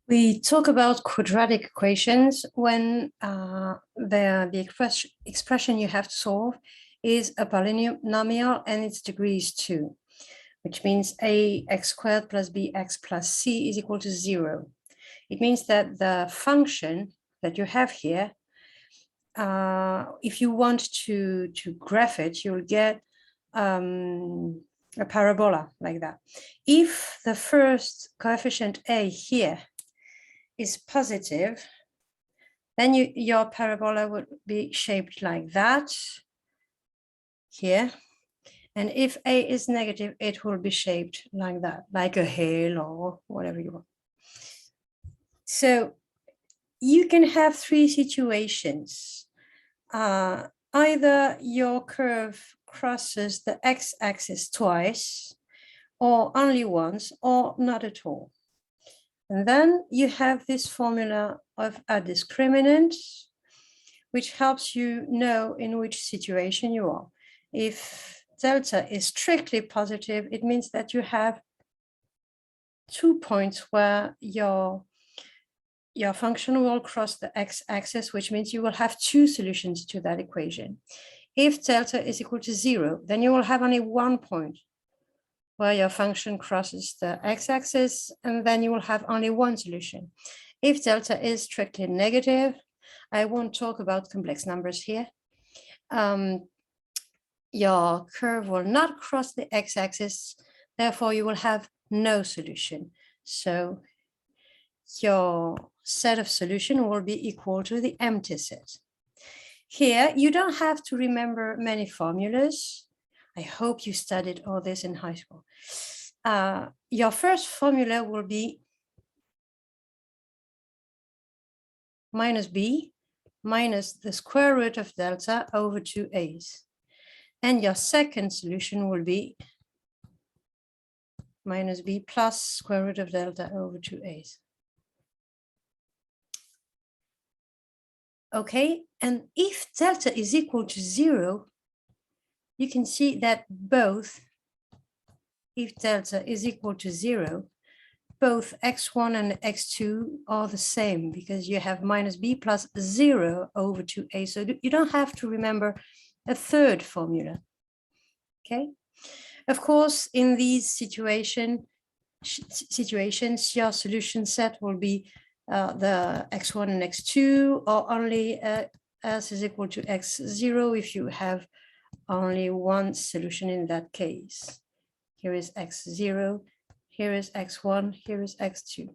We talk about quadratic equations when the expression you have to solve is a polynomial and its degree is 2, which means ax squared plus bx plus c is equal to 0. It means that the function that you have here, if you want to graph it, you'll get a parabola like that. If the first coefficient a here is positive, then your parabola would be shaped like that here. And if a is negative, it will be shaped like that, like a hill or whatever you want. So you can have three situations. Either your curve crosses the x-axis twice, or only once, or not at all. And then you have this formula of a discriminant, which helps you know in which situation you are. If delta is strictly positive, it means that you have 2 points where your function will cross the x-axis, which means you will have 2 solutions to that equation. If delta is equal to 0, then you will have only 1 point where your function crosses the x-axis, and then you will have only 1 solution. If delta is strictly negative, I won't talk about complex numbers here. Your curve will not cross the x-axis, therefore you will have no solution. So your set of solution will be equal to the empty set. Here, you don't have to remember many formulas. I hope you studied all this in high school. Your first formula will be minus b minus the square root of delta over 2a's. And your second solution will be minus b plus square root of delta over 2a's. Okay, and if delta is equal to 0, you can see that both, if delta is equal to 0, both x1 and x2 are the same because you have minus b plus 0 over 2a. So you don't have to remember a third formula. Okay. Of course, in these situations, your solution set will be the x1 and x2, or only s is equal to x0 if you have only one solution in that case. Here is x0, here is x1, here is x2.